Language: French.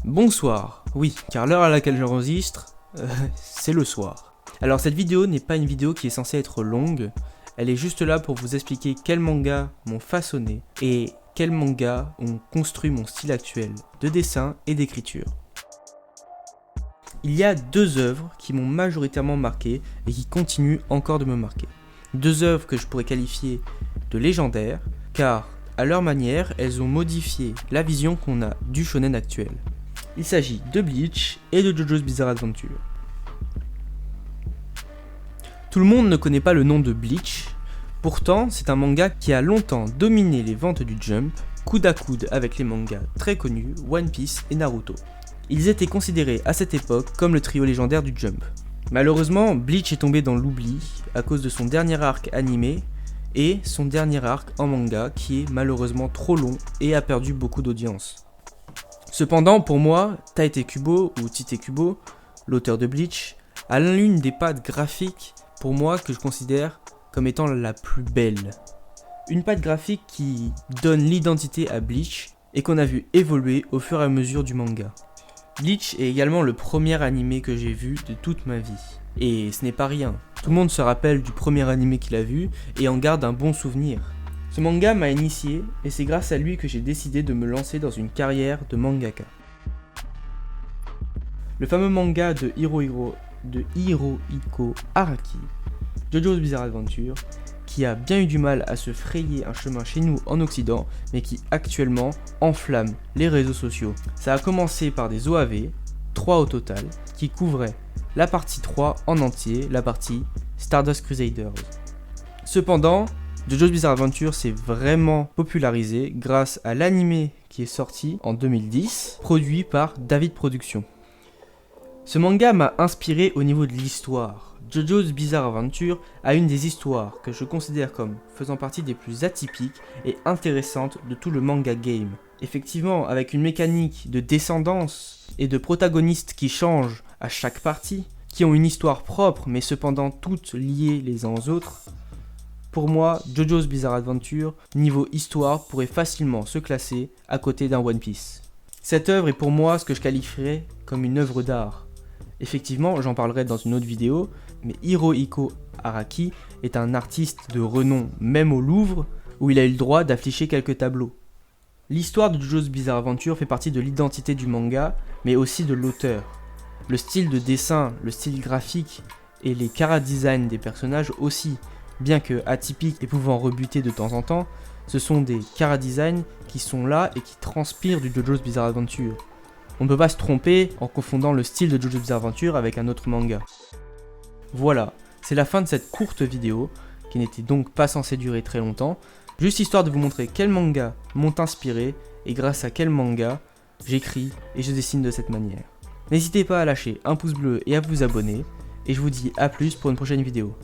Bonsoir, oui, car l'heure à laquelle j'enregistre, c'est le soir. Alors cette vidéo n'est pas une vidéo qui est censée être longue, elle est juste là pour vous expliquer quels mangas m'ont façonné et quels mangas ont construit mon style actuel de dessin et d'écriture. Il y a deux œuvres qui m'ont majoritairement marqué et qui continuent encore de me marquer. Deux œuvres que je pourrais qualifier de légendaires, car à leur manière, elles ont modifié la vision qu'on a du shonen actuel. Il s'agit de Bleach et de JoJo's Bizarre Adventure. Tout le monde ne connaît pas le nom de Bleach, pourtant c'est un manga qui a longtemps dominé les ventes du Jump, coude à coude avec les mangas très connus One Piece et Naruto. Ils étaient considérés à cette époque comme le trio légendaire du Jump. Malheureusement, Bleach est tombé dans l'oubli à cause de son dernier arc animé et son dernier arc en manga qui est malheureusement trop long et a perdu beaucoup d'audience. Cependant, pour moi, Tite Kubo, ou Tite Kubo, l'auteur de Bleach, a l'une des pattes graphiques pour moi que je considère comme étant la plus belle. Une patte graphique qui donne l'identité à Bleach et qu'on a vu évoluer au fur et à mesure du manga. Bleach est également le premier animé que j'ai vu de toute ma vie. Et ce n'est pas rien. Tout le monde se rappelle du premier animé qu'il a vu et en garde un bon souvenir. Ce manga m'a initié et c'est grâce à lui que j'ai décidé de me lancer dans une carrière de mangaka. Le fameux manga de Hirohiko Araki, JoJo's Bizarre Adventure, qui a bien eu du mal à se frayer un chemin chez nous en Occident, mais qui actuellement enflamme les réseaux sociaux. Ça a commencé par des OAV, 3 au total, qui couvraient la partie 3 en entier, la partie Stardust Crusaders. Cependant, JoJo's Bizarre Adventure s'est vraiment popularisé grâce à l'anime qui est sorti en 2010, produit par David Productions. Ce manga m'a inspiré au niveau de l'histoire. JoJo's Bizarre Adventure a une des histoires que je considère comme faisant partie des plus atypiques et intéressantes de tout le manga game. Effectivement, avec une mécanique de descendance et de protagonistes qui changent à chaque partie, qui ont une histoire propre mais cependant toutes liées les uns aux autres, pour moi, JoJo's Bizarre Adventure, niveau histoire, pourrait facilement se classer à côté d'un One Piece. Cette œuvre est pour moi ce que je qualifierais comme une œuvre d'art. Effectivement, j'en parlerai dans une autre vidéo, mais Hirohiko Araki est un artiste de renom, même au Louvre, où il a eu le droit d'afficher quelques tableaux. L'histoire de JoJo's Bizarre Adventure fait partie de l'identité du manga, mais aussi de l'auteur. Le style de dessin, le style graphique et les chara-design des personnages aussi, bien que atypiques et pouvant rebuter de temps en temps, ce sont des chara-design qui sont là et qui transpirent du JoJo's Bizarre Adventure. On ne peut pas se tromper en confondant le style de JoJo's Bizarre Adventure avec un autre manga. Voilà, c'est la fin de cette courte vidéo, qui n'était donc pas censée durer très longtemps, juste histoire de vous montrer quels mangas m'ont inspiré et grâce à quel manga j'écris et je dessine de cette manière. N'hésitez pas à lâcher un pouce bleu et à vous abonner, et je vous dis à plus pour une prochaine vidéo.